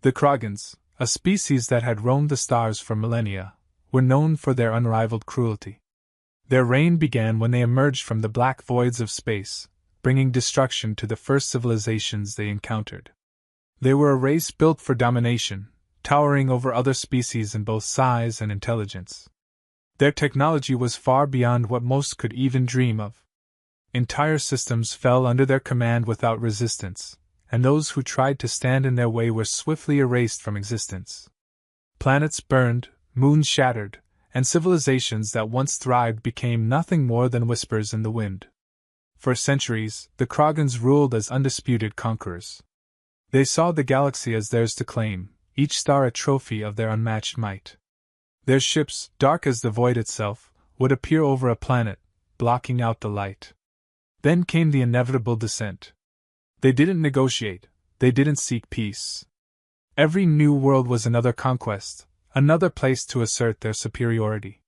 The Krogans, a species that had roamed the stars for millennia, were known for their unrivaled cruelty. Their reign began when they emerged from the black voids of space, bringing destruction to the first civilizations they encountered. They were a race built for domination, towering over other species in both size and intelligence. Their technology was far beyond what most could even dream of. Entire systems fell under their command without resistance, and those who tried to stand in their way were swiftly erased from existence. Planets burned, moons shattered, and civilizations that once thrived became nothing more than whispers in the wind. For centuries, the Krogans ruled as undisputed conquerors. They saw the galaxy as theirs to claim, each star a trophy of their unmatched might. Their ships, dark as the void itself, would appear over a planet, blocking out the light. Then came the inevitable descent. They didn't negotiate, they didn't seek peace. Every new world was another conquest, another place to assert their superiority.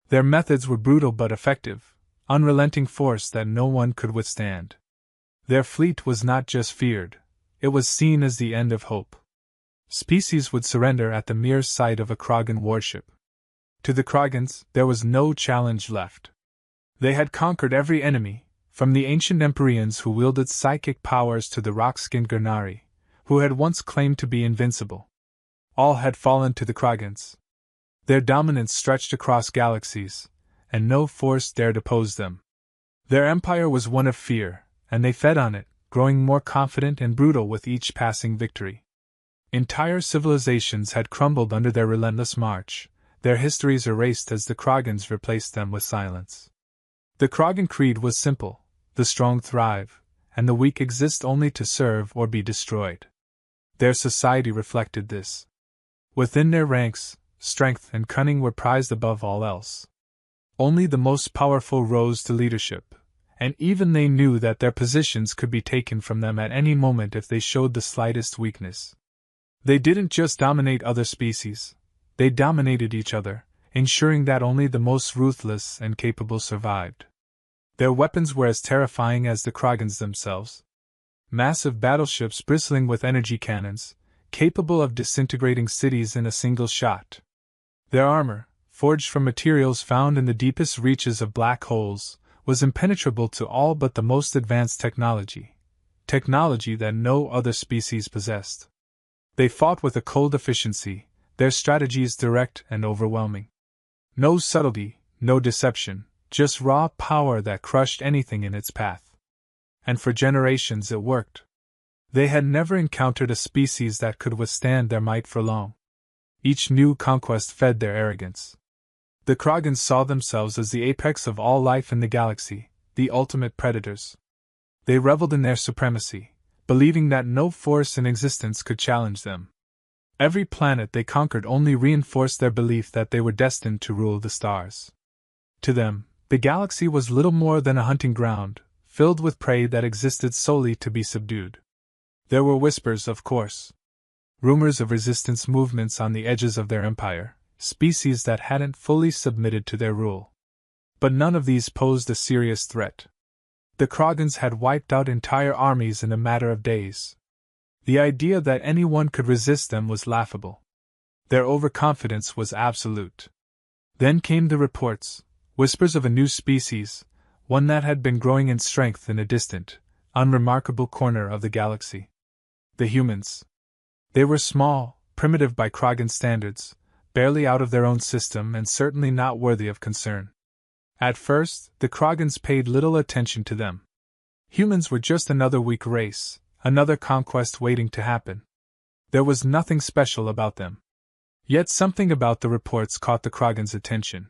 Their methods were brutal but effective, unrelenting force that no one could withstand. Their fleet was not just feared, it was seen as the end of hope. Species would surrender at the mere sight of a Krogan warship. To the Krogans, there was no challenge left. They had conquered every enemy, from the ancient Empyreans who wielded psychic powers to the rock-skinned Gurnari, who had once claimed to be invincible. All had fallen to the Krogans. Their dominance stretched across galaxies, and no force dared oppose them. Their empire was one of fear, and they fed on it, growing more confident and brutal with each passing victory. Entire civilizations had crumbled under their relentless march, their histories erased as the Krogans replaced them with silence. The Krogan creed was simple: the strong thrive, and the weak exist only to serve or be destroyed. Their society reflected this. Within their ranks, strength and cunning were prized above all else. Only the most powerful rose to leadership, and even they knew that their positions could be taken from them at any moment if they showed the slightest weakness. They didn't just dominate other species, they dominated each other, ensuring that only the most ruthless and capable survived. Their weapons were as terrifying as the Krogans themselves. Massive battleships bristling with energy cannons, capable of disintegrating cities in a single shot. Their armor, forged from materials found in the deepest reaches of black holes, was impenetrable to all but the most advanced technology that no other species possessed. They fought with a cold efficiency, their strategies direct and overwhelming. No subtlety, no deception, just raw power that crushed anything in its path. And for generations it worked. They had never encountered a species that could withstand their might for long. Each new conquest fed their arrogance. The Krogans saw themselves as the apex of all life in the galaxy, the ultimate predators. They reveled in their supremacy, believing that no force in existence could challenge them. Every planet they conquered only reinforced their belief that they were destined to rule the stars. To them, the galaxy was little more than a hunting ground, filled with prey that existed solely to be subdued. There were whispers, of course. Rumors of resistance movements on the edges of their empire, species that hadn't fully submitted to their rule. But none of these posed a serious threat. The Krogans had wiped out entire armies in a matter of days. The idea that anyone could resist them was laughable. Their overconfidence was absolute. Then came the reports, whispers of a new species, one that had been growing in strength in a distant, unremarkable corner of the galaxy. The humans. They were small, primitive by Krogan standards, barely out of their own system and certainly not worthy of concern. At first, the Krogans paid little attention to them. Humans were just another weak race, another conquest waiting to happen. There was nothing special about them. Yet something about the reports caught the Krogans' attention.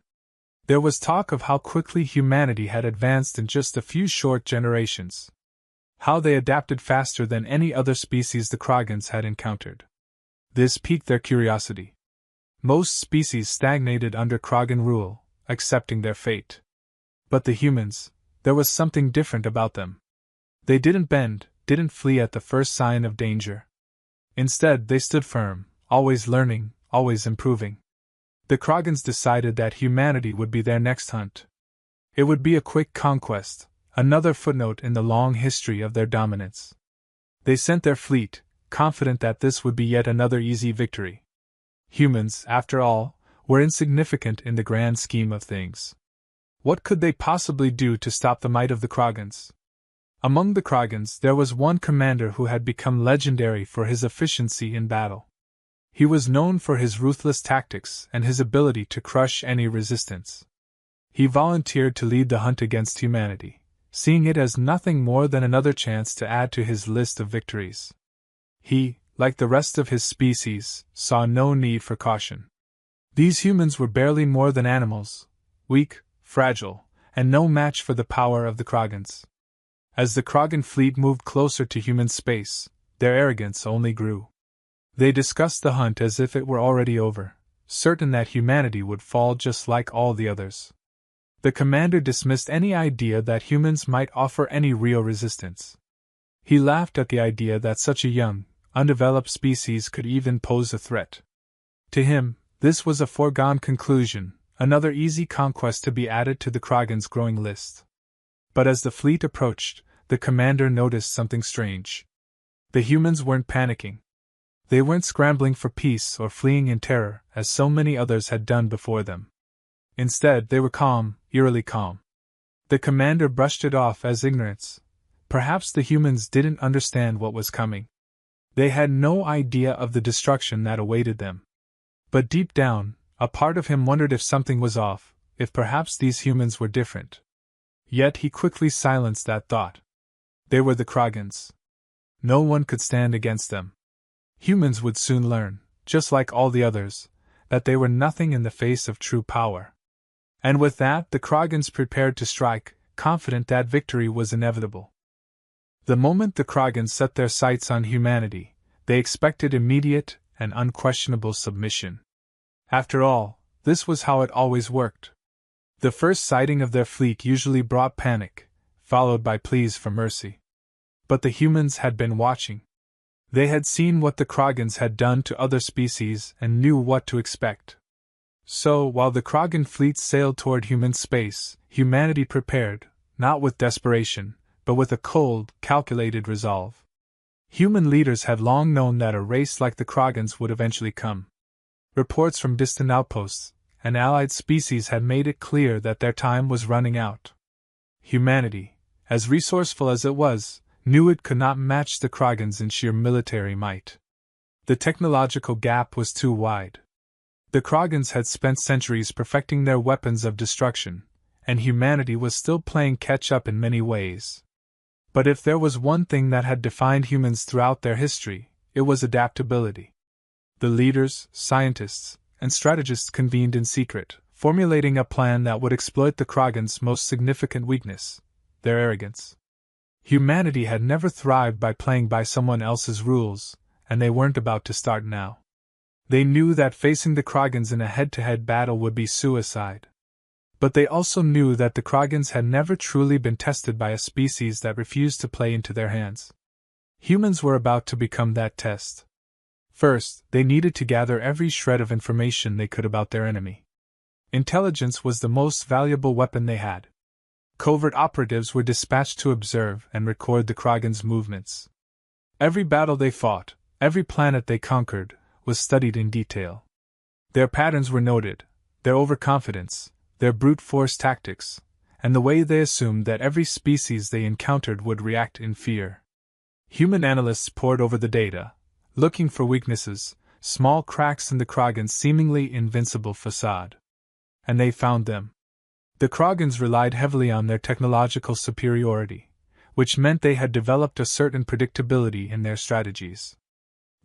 There was talk of how quickly humanity had advanced in just a few short generations. How they adapted faster than any other species the Krogans had encountered. This piqued their curiosity. Most species stagnated under Krogan rule, accepting their fate. But the humans, there was something different about them. They didn't bend, didn't flee at the first sign of danger. Instead, they stood firm, always learning, always improving. The Krogans decided that humanity would be their next hunt. It would be a quick conquest, another footnote in the long history of their dominance. They sent their fleet, confident that this would be yet another easy victory. Humans, after all, were insignificant in the grand scheme of things. What could they possibly do to stop the might of the Krogans? Among the Krogans, there was one commander who had become legendary for his efficiency in battle. He was known for his ruthless tactics and his ability to crush any resistance. He volunteered to lead the hunt against humanity, seeing it as nothing more than another chance to add to his list of victories. He, like the rest of his species, saw no need for caution. These humans were barely more than animals, weak, fragile, and no match for the power of the Krogans. As the Krogan fleet moved closer to human space, their arrogance only grew. They discussed the hunt as if it were already over, certain that humanity would fall just like all the others. The commander dismissed any idea that humans might offer any real resistance. He laughed at the idea that such a young, undeveloped species could even pose a threat. To him, this was a foregone conclusion, another easy conquest to be added to the Krogans' growing list. But as the fleet approached, the commander noticed something strange. The humans weren't panicking. They weren't scrambling for peace or fleeing in terror, as so many others had done before them. Instead, they were calm, eerily calm. The commander brushed it off as ignorance. Perhaps the humans didn't understand what was coming. They had no idea of the destruction that awaited them. But deep down, a part of him wondered if something was off, if perhaps these humans were different. Yet he quickly silenced that thought. They were the Krogans. No one could stand against them. Humans would soon learn, just like all the others, that they were nothing in the face of true power. And with that, the Krogans prepared to strike, confident that victory was inevitable. The moment the Krogans set their sights on humanity, they expected immediate and unquestionable submission. After all, this was how it always worked. The first sighting of their fleet usually brought panic, followed by pleas for mercy. But the humans had been watching. They had seen what the Krogans had done to other species and knew what to expect. So, while the Krogan fleet sailed toward human space, humanity prepared, not with desperation, but with a cold, calculated resolve. Human leaders had long known that a race like the Krogans would eventually come. Reports from distant outposts and allied species had made it clear that their time was running out. Humanity, as resourceful as it was, knew it could not match the Krogans in sheer military might. The technological gap was too wide. The Krogans had spent centuries perfecting their weapons of destruction, and humanity was still playing catch-up in many ways. But if there was one thing that had defined humans throughout their history, it was adaptability. The leaders, scientists, and strategists convened in secret, formulating a plan that would exploit the Krogans' most significant weakness, their arrogance. Humanity had never thrived by playing by someone else's rules, and they weren't about to start now. They knew that facing the Krogans in a head-to-head battle would be suicide. But they also knew that the Krogans had never truly been tested by a species that refused to play into their hands. Humans were about to become that test. First, they needed to gather every shred of information they could about their enemy. Intelligence was the most valuable weapon they had. Covert operatives were dispatched to observe and record the Krogans' movements. Every battle they fought, every planet they conquered, was studied in detail. Their patterns were noted, their overconfidence, their brute force tactics, and the way they assumed that every species they encountered would react in fear. Human analysts pored over the data, looking for weaknesses, small cracks in the Krogans' seemingly invincible facade. And they found them. The Krogans relied heavily on their technological superiority, which meant they had developed a certain predictability in their strategies.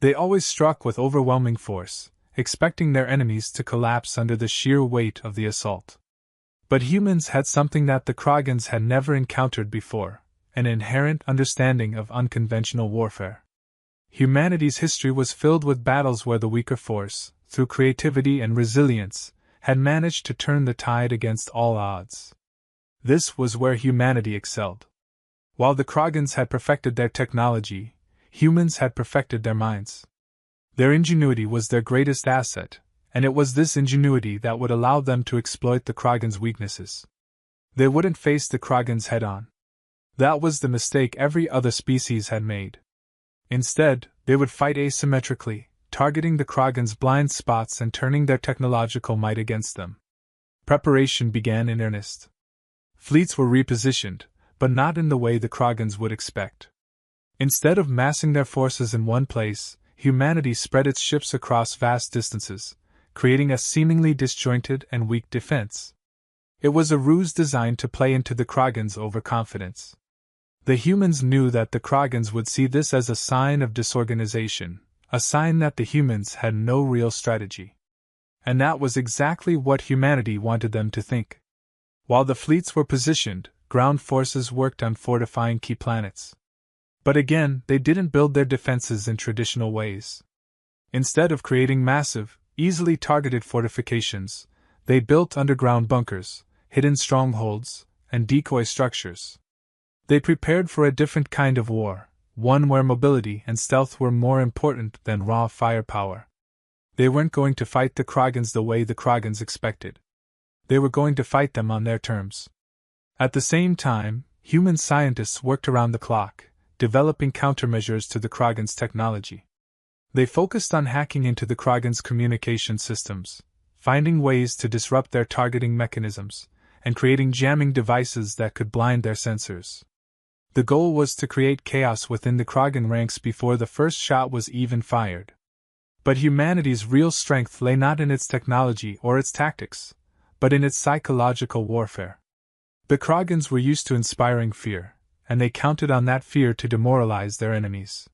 They always struck with overwhelming force, expecting their enemies to collapse under the sheer weight of the assault. But humans had something that the Krogans had never encountered before, an inherent understanding of unconventional warfare. Humanity's history was filled with battles where the weaker force, through creativity and resilience, had managed to turn the tide against all odds. This was where humanity excelled. While the Krogans had perfected their technology, humans had perfected their minds. Their ingenuity was their greatest asset, and it was this ingenuity that would allow them to exploit the Krogans' weaknesses. They wouldn't face the Krogans head-on. That was the mistake every other species had made. Instead, They would fight asymmetrically, targeting the Krogans' blind spots and turning their technological might against them. Preparation began in earnest. Fleets were repositioned, but not in the way the Krogans would expect. Instead of massing their forces in one place, humanity spread its ships across vast distances, creating a seemingly disjointed and weak defense. It was a ruse designed to play into the Krogans' overconfidence. The humans knew that the Krogans would see this as a sign of disorganization, a sign that the humans had no real strategy. And that was exactly what humanity wanted them to think. While the fleets were positioned, ground forces worked on fortifying key planets. But again, they didn't build their defenses in traditional ways. Instead of creating massive, easily targeted fortifications, they built underground bunkers, hidden strongholds, and decoy structures. They prepared for a different kind of war, one where mobility and stealth were more important than raw firepower. They weren't going to fight the Krogans the way the Krogans expected. They were going to fight them on their terms. At the same time, human scientists worked around the clock, developing countermeasures to the Krogans' technology. They focused on hacking into the Krogans' communication systems, finding ways to disrupt their targeting mechanisms, and creating jamming devices that could blind their sensors. The goal was to create chaos within the Krogan ranks before the first shot was even fired. But humanity's real strength lay not in its technology or its tactics, but in its psychological warfare. The Krogans were used to inspiring fear, and they counted on that fear to demoralize their enemies.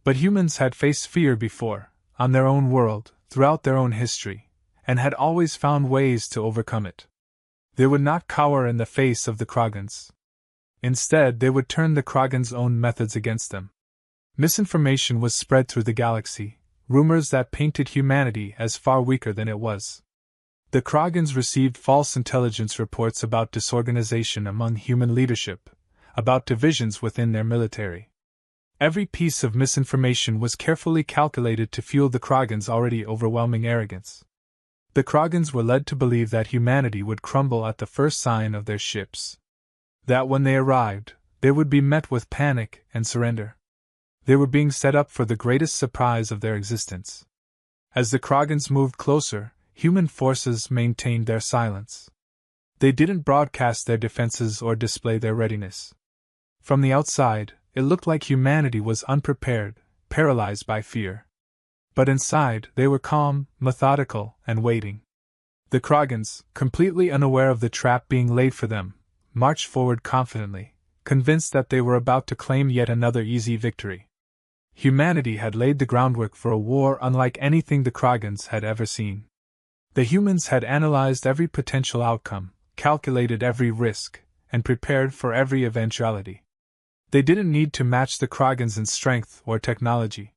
But humans had faced fear before, on their own world, throughout their own history, and had always found ways to overcome it. They would not cower in the face of the Krogans. Instead, they would turn the Krogans' own methods against them. Misinformation was spread through the galaxy, rumors that painted humanity as far weaker than it was. The Krogans received false intelligence reports about disorganization among human leadership, about divisions within their military. Every piece of misinformation was carefully calculated to fuel the Krogans' already overwhelming arrogance. The Krogans were led to believe that humanity would crumble at the first sign of their ships. That when they arrived, they would be met with panic and surrender. They were being set up for the greatest surprise of their existence. As the Krogans moved closer, human forces maintained their silence. They didn't broadcast their defenses or display their readiness. From the outside, it looked like humanity was unprepared, paralyzed by fear. But inside, they were calm, methodical, and waiting. The Krogans, completely unaware of the trap being laid for them, marched forward confidently, convinced that they were about to claim yet another easy victory. Humanity had laid the groundwork for a war unlike anything the Krogans had ever seen. The humans had analyzed every potential outcome, calculated every risk, and prepared for every eventuality. They didn't need to match the Krogans in strength or technology.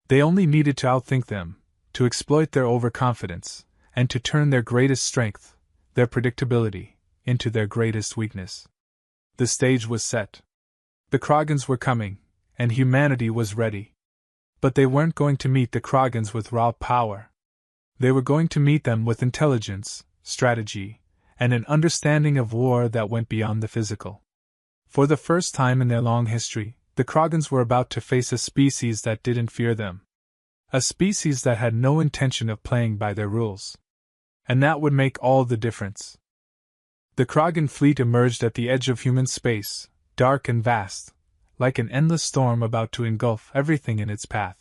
They only needed to outthink them, to exploit their overconfidence, and to turn their greatest strength, their predictability, into their greatest weakness. The stage was set. The Krogans were coming, and humanity was ready. But they weren't going to meet the Krogans with raw power. They were going to meet them with intelligence, strategy, and an understanding of war that went beyond the physical. For the first time in their long history, the Krogans were about to face a species that didn't fear them. A species that had no intention of playing by their rules. And that would make all the difference. The Krogan fleet emerged at the edge of human space, dark and vast, like an endless storm about to engulf everything in its path.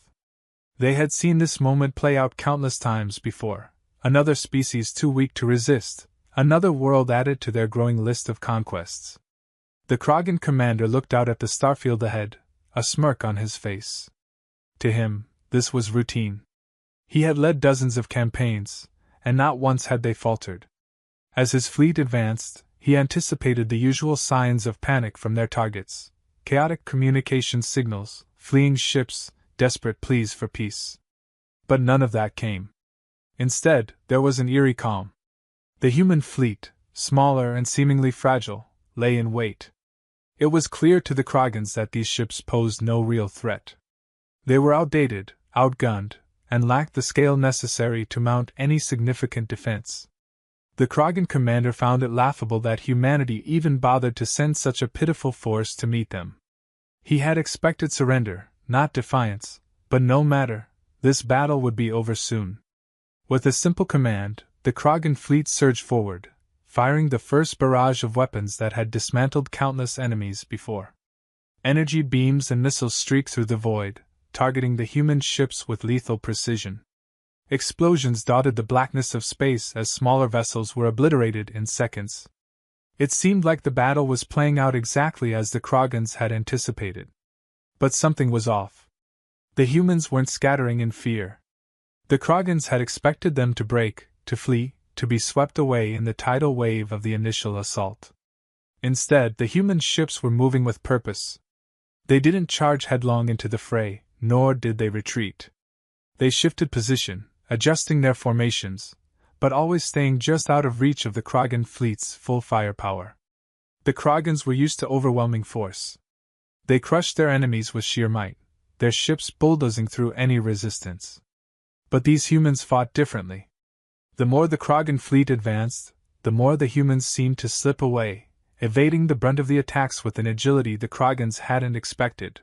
They had seen this moment play out countless times before, another species too weak to resist, another world added to their growing list of conquests. The Krogan commander looked out at the starfield ahead, a smirk on his face. To him, this was routine. He had led dozens of campaigns, and not once had they faltered. As his fleet advanced, he anticipated the usual signs of panic from their targets: chaotic communication signals, fleeing ships, desperate pleas for peace. But none of that came. Instead, there was an eerie calm. The human fleet, smaller and seemingly fragile, lay in wait. It was clear to the Krogans that these ships posed no real threat. They were outdated, outgunned, and lacked the scale necessary to mount any significant defense. The Krogan commander found it laughable that humanity even bothered to send such a pitiful force to meet them. He had expected surrender, not defiance, But no matter, this battle would be over soon. With a simple command, the Krogan fleet surged forward, firing the first barrage of weapons that had dismantled countless enemies before. Energy beams and missiles streaked through the void, targeting the human ships with lethal precision. Explosions dotted the blackness of space as smaller vessels were obliterated in seconds. It seemed like the battle was playing out exactly as the Krogans had anticipated. But something was off. The humans weren't scattering in fear. The Krogans had expected them to break, to flee, to be swept away in the tidal wave of the initial assault. Instead, the human ships were moving with purpose. They didn't charge headlong into the fray, nor did they retreat. They shifted position, adjusting their formations, but always staying just out of reach of the Krogan fleet's full firepower. The Krogans were used to overwhelming force. They crushed their enemies with sheer might, their ships bulldozing through any resistance. But these humans fought differently. The more the Krogan fleet advanced, the more the humans seemed to slip away, evading the brunt of the attacks with an agility the Krogans hadn't expected.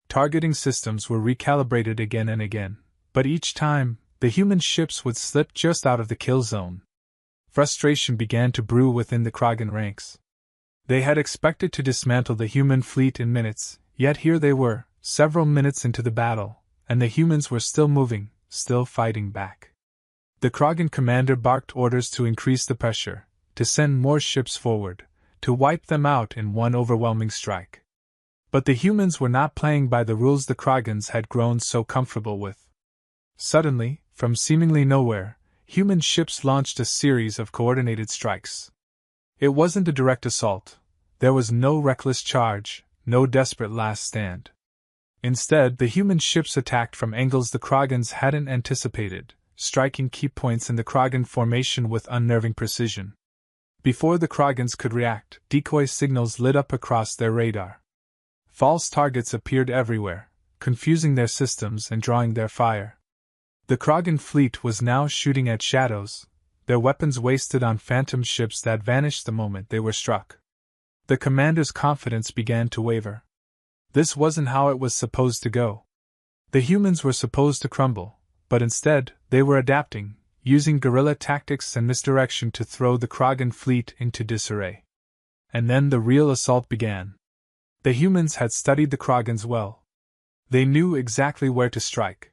Targeting systems were recalibrated again and again, but each time, the human ships would slip just out of the kill zone. Frustration began to brew within the Krogan ranks. They had expected to dismantle the human fleet in minutes, yet here they were, several minutes into the battle, and the humans were still moving, still fighting back. The Krogan commander barked orders to increase the pressure, to send more ships forward, to wipe them out in one overwhelming strike. But the humans were not playing by the rules the Krogans had grown so comfortable with. Suddenly, from seemingly nowhere, human ships launched a series of coordinated strikes. It wasn't a direct assault. There was no reckless charge, no desperate last stand. Instead, the human ships attacked from angles the Krogans hadn't anticipated, striking key points in the Krogan formation with unnerving precision. Before the Krogans could react, decoy signals lit up across their radar. False targets appeared everywhere, confusing their systems and drawing their fire. The Krogan fleet was now shooting at shadows, their weapons wasted on phantom ships that vanished the moment they were struck. The commander's confidence began to waver. This wasn't how it was supposed to go. The humans were supposed to crumble, but instead, they were adapting, using guerrilla tactics and misdirection to throw the Krogan fleet into disarray. And then the real assault began. The humans had studied the Krogans well. They knew exactly where to strike.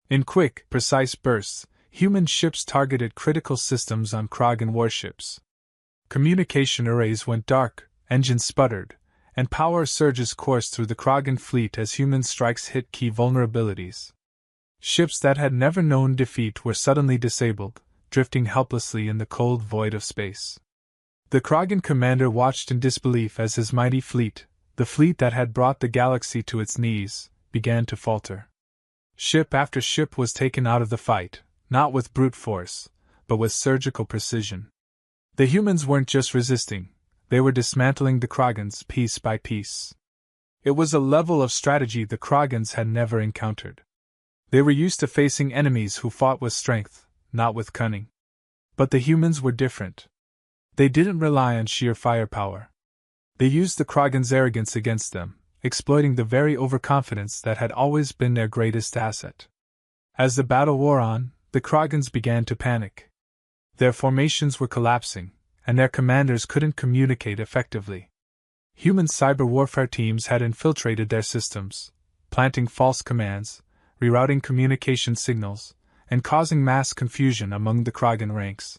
In quick, precise bursts, human ships targeted critical systems on Krogan warships. Communication arrays went dark, engines sputtered, and power surges coursed through the Krogan fleet as human strikes hit key vulnerabilities. Ships that had never known defeat were suddenly disabled, drifting helplessly in the cold void of space. The Krogan commander watched in disbelief as his mighty fleet, the fleet that had brought the galaxy to its knees, began to falter. Ship after ship was taken out of the fight, not with brute force, but with surgical precision. The humans weren't just resisting, they were dismantling the Krogans piece by piece. It was a level of strategy the Krogans had never encountered. They were used to facing enemies who fought with strength, not with cunning. But the humans were different. They didn't rely on sheer firepower. They used the Krogans' arrogance against them, exploiting the very overconfidence that had always been their greatest asset. As the battle wore on, the Krogans began to panic. Their formations were collapsing, and their commanders couldn't communicate effectively. Human cyber warfare teams had infiltrated their systems, planting false commands, rerouting communication signals, and causing mass confusion among the Krogan ranks.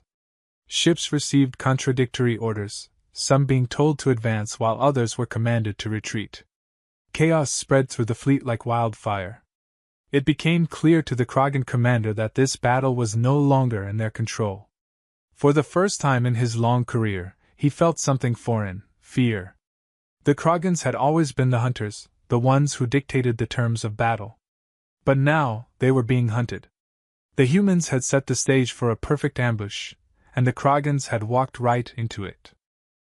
Ships received contradictory orders, some being told to advance while others were commanded to retreat. Chaos spread through the fleet like wildfire. It became clear to the Krogan commander that this battle was no longer in their control. For the first time in his long career, he felt something foreign, fear. The Krogans had always been the hunters, the ones who dictated the terms of battle. But now, they were being hunted. The humans had set the stage for a perfect ambush, and the Krogans had walked right into it.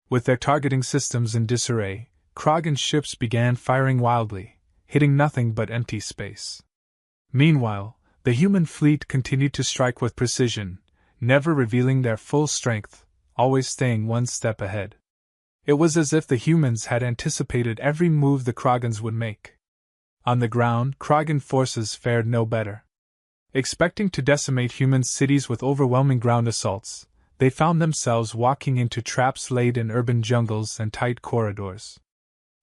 With their targeting systems in disarray, Krogan ships began firing wildly, hitting nothing but empty space. Meanwhile, the human fleet continued to strike with precision, never revealing their full strength, always staying one step ahead. It was as if the humans had anticipated every move the Krogans would make. On the ground, Krogan forces fared no better. Expecting to decimate human cities with overwhelming ground assaults, they found themselves walking into traps laid in urban jungles and tight corridors.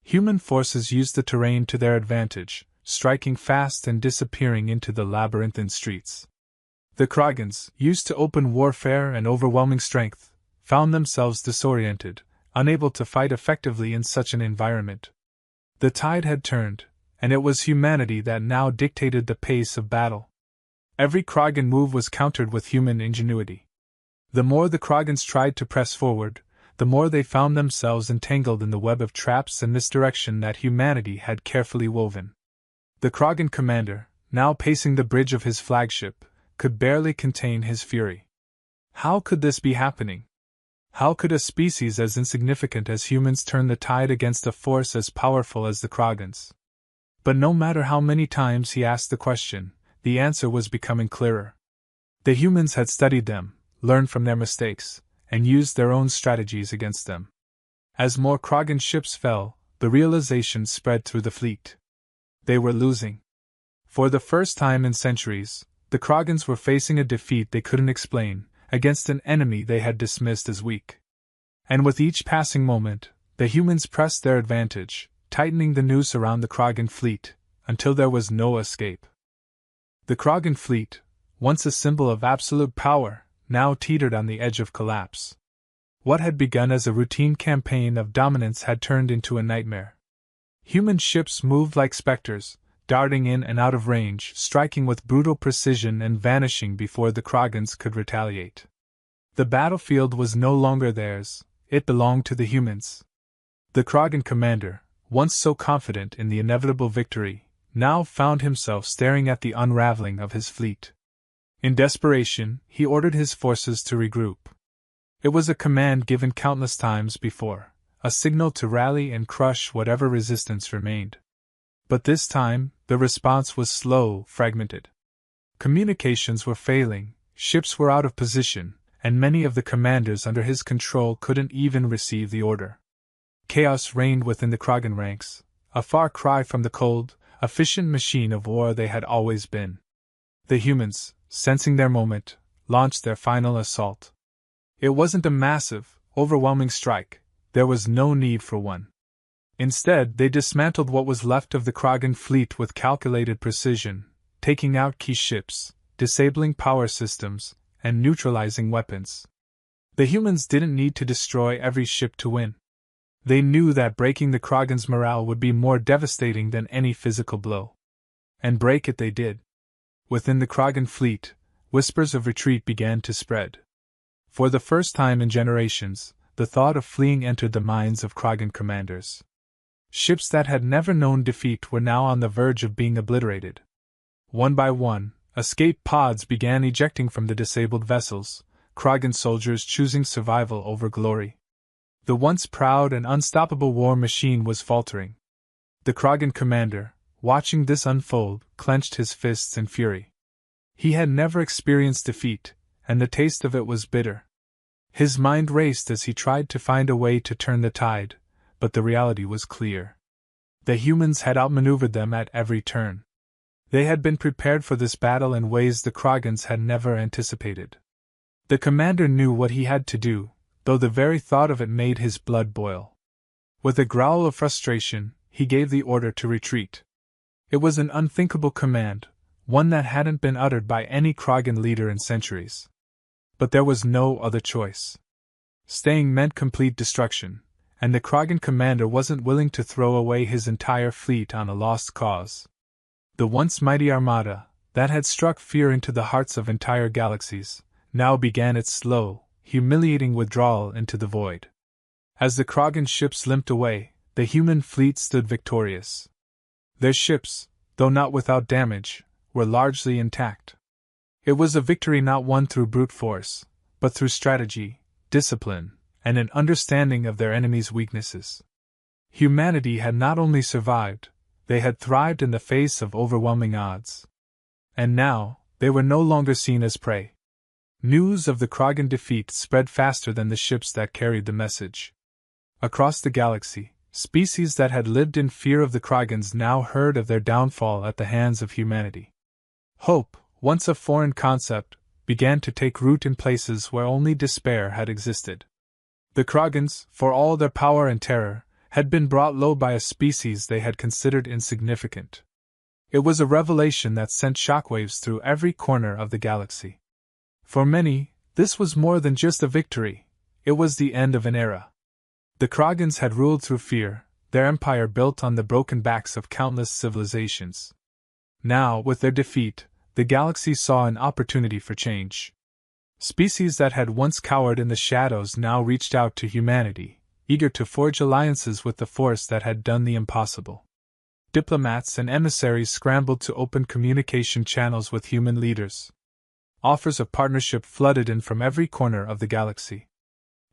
Human forces used the terrain to their advantage, striking fast and disappearing into the labyrinthine streets. The Krogans, used to open warfare and overwhelming strength, found themselves disoriented, unable to fight effectively in such an environment. The tide had turned, and it was humanity that now dictated the pace of battle. Every Krogan move was countered with human ingenuity. The more the Krogans tried to press forward, the more they found themselves entangled in the web of traps and misdirection that humanity had carefully woven. The Krogan commander, now pacing the bridge of his flagship, could barely contain his fury. How could this be happening? How could a species as insignificant as humans turn the tide against a force as powerful as the Krogans? But no matter how many times he asked the question, the answer was becoming clearer. The humans had studied them, learned from their mistakes, and used their own strategies against them. As more Krogan ships fell, the realization spread through the fleet. They were losing. For the first time in centuries, the Krogans were facing a defeat they couldn't explain, against an enemy they had dismissed as weak. And with each passing moment, the humans pressed their advantage, tightening the noose around the Krogan fleet, until there was no escape. The Krogan fleet, once a symbol of absolute power, now teetered on the edge of collapse. What had begun as a routine campaign of dominance had turned into a nightmare. Human ships moved like specters, darting in and out of range, striking with brutal precision and vanishing before the Krogans could retaliate. The battlefield was no longer theirs, it belonged to the humans. The Krogan commander, once so confident in the inevitable victory, now found himself staring at the unraveling of his fleet. In desperation, he ordered his forces to regroup. It was a command given countless times before, a signal to rally and crush whatever resistance remained. But this time, the response was slow, fragmented. Communications were failing, ships were out of position, and many of the commanders under his control couldn't even receive the order. Chaos reigned within the Krogan ranks, a far cry from the cold, efficient machine of war they had always been. The humans, sensing their moment, launched their final assault. It wasn't a massive, overwhelming strike, there was no need for one. Instead, they dismantled what was left of the Krogan fleet with calculated precision, taking out key ships, disabling power systems, and neutralizing weapons. The humans didn't need to destroy every ship to win. They knew that breaking the Krogans' morale would be more devastating than any physical blow. And break it they did. Within the Krogan fleet, whispers of retreat began to spread. For the first time in generations, the thought of fleeing entered the minds of Krogan commanders. Ships that had never known defeat were now on the verge of being obliterated. One by one, escape pods began ejecting from the disabled vessels, Krogan soldiers choosing survival over glory. The once proud and unstoppable war machine was faltering. The Krogan commander, watching this unfold, clenched his fists in fury. He had never experienced defeat, and the taste of it was bitter. His mind raced as he tried to find a way to turn the tide, but the reality was clear. The humans had outmaneuvered them at every turn. They had been prepared for this battle in ways the Krogans had never anticipated. The commander knew what he had to do, though the very thought of it made his blood boil. With a growl of frustration, he gave the order to retreat. It was an unthinkable command, one that hadn't been uttered by any Krogan leader in centuries. But there was no other choice. Staying meant complete destruction, and the Krogan commander wasn't willing to throw away his entire fleet on a lost cause. The once mighty armada, that had struck fear into the hearts of entire galaxies, now began its slow, humiliating withdrawal into the void. As the Krogan ships limped away, the human fleet stood victorious. Their ships, though not without damage, were largely intact. It was a victory not won through brute force, but through strategy, discipline, and an understanding of their enemies' weaknesses. Humanity had not only survived, they had thrived in the face of overwhelming odds. And now, they were no longer seen as prey. News of the Krogan defeat spread faster than the ships that carried the message. Across the galaxy, species that had lived in fear of the Kragans now heard of their downfall at the hands of humanity. Hope, once a foreign concept, began to take root in places where only despair had existed. The Kragans, for all their power and terror, had been brought low by a species they had considered insignificant. It was a revelation that sent shockwaves through every corner of the galaxy. For many, this was more than just a victory, it was the end of an era. The Kragans had ruled through fear, their empire built on the broken backs of countless civilizations. Now, with their defeat, the galaxy saw an opportunity for change. Species that had once cowered in the shadows now reached out to humanity, eager to forge alliances with the force that had done the impossible. Diplomats and emissaries scrambled to open communication channels with human leaders. Offers of partnership flooded in from every corner of the galaxy.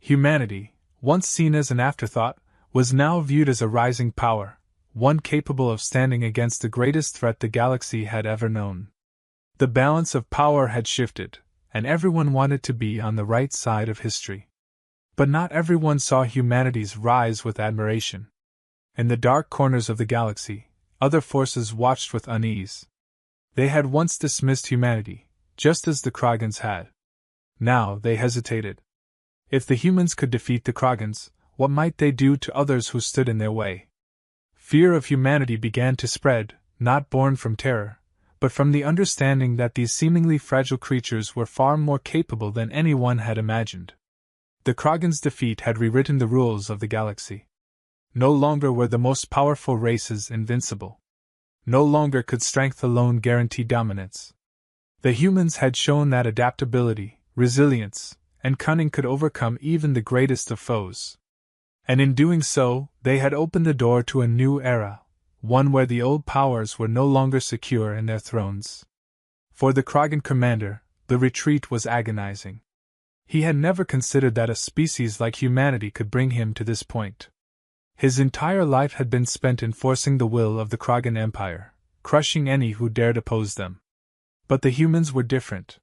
Humanity, once seen as an afterthought, was now viewed as a rising power, one capable of standing against the greatest threat the galaxy had ever known. The balance of power had shifted, and everyone wanted to be on the right side of history. But not everyone saw humanity's rise with admiration. In the dark corners of the galaxy, other forces watched with unease. They had once dismissed humanity, just as the Kragans had. Now they hesitated. If the humans could defeat the Kragans, what might they do to others who stood in their way? Fear of humanity began to spread, not born from terror, but from the understanding that these seemingly fragile creatures were far more capable than anyone had imagined. The Kragans' defeat had rewritten the rules of the galaxy. No longer were the most powerful races invincible. No longer could strength alone guarantee dominance. The humans had shown that adaptability, resilience, and cunning could overcome even the greatest of foes. And in doing so, they had opened the door to a new era, one where the old powers were no longer secure in their thrones. For the Kragan commander, the retreat was agonizing. He had never considered that a species like humanity could bring him to this point. His entire life had been spent enforcing the will of the Kragan Empire, crushing any who dared oppose them. But the humans were different.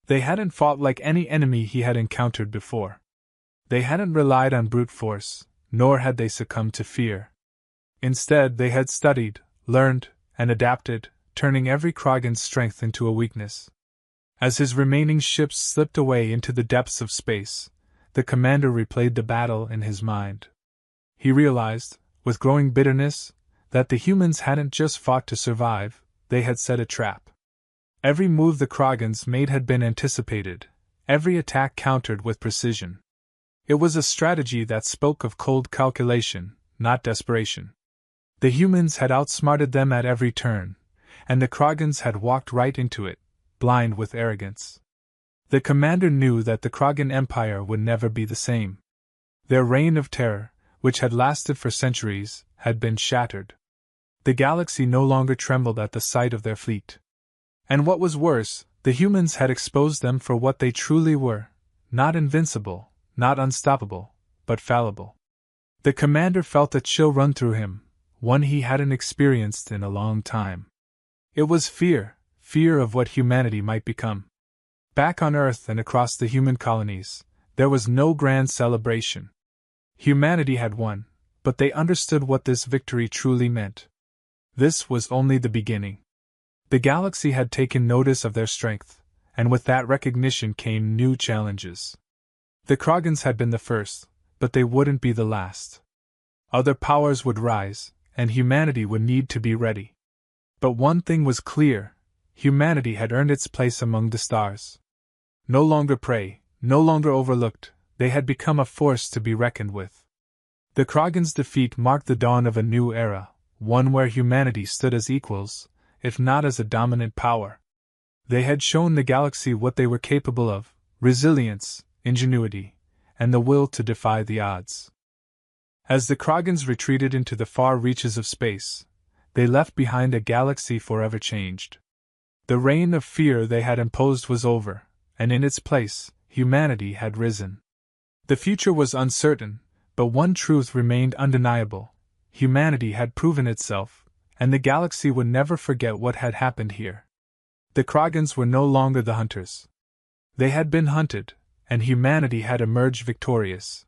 They hadn't fought like any enemy he had encountered before. They hadn't relied on brute force, nor had they succumbed to fear. Instead, they had studied, learned, and adapted, turning every Kragan's strength into a weakness. As his remaining ships slipped away into the depths of space, the commander replayed the battle in his mind. He realized, with growing bitterness, that the humans hadn't just fought to survive, they had set a trap. Every move the Kragans made had been anticipated, every attack countered with precision. It was a strategy that spoke of cold calculation, not desperation. The humans had outsmarted them at every turn, and the Kragans had walked right into it, blind with arrogance. The commander knew that the Kragan Empire would never be the same. Their reign of terror, which had lasted for centuries, had been shattered. The galaxy no longer trembled at the sight of their fleet. And what was worse, the humans had exposed them for what they truly were, not invincible, not unstoppable, but fallible. The commander felt a chill run through him, one he hadn't experienced in a long time. It was fear of what humanity might become. Back on Earth and across the human colonies, there was no grand celebration. Humanity had won, but they understood what this victory truly meant. This was only the beginning. The galaxy had taken notice of their strength, and with that recognition came new challenges. The Kragans had been the first, but they wouldn't be the last. Other powers would rise, and humanity would need to be ready. But one thing was clear: humanity had earned its place among the stars. No longer prey, no longer overlooked, they had become a force to be reckoned with. The Kragans' defeat marked the dawn of a new era, one where humanity stood as equals, if not as a dominant power. They had shown the galaxy what they were capable of: resilience, ingenuity, and the will to defy the odds. As the Kragans retreated into the far reaches of space, they left behind a galaxy forever changed. The reign of fear they had imposed was over, and in its place, humanity had risen. The future was uncertain, but one truth remained undeniable: humanity had proven itself, and the galaxy would never forget what had happened here. The Kragans were no longer the hunters. They had been hunted, and humanity had emerged victorious.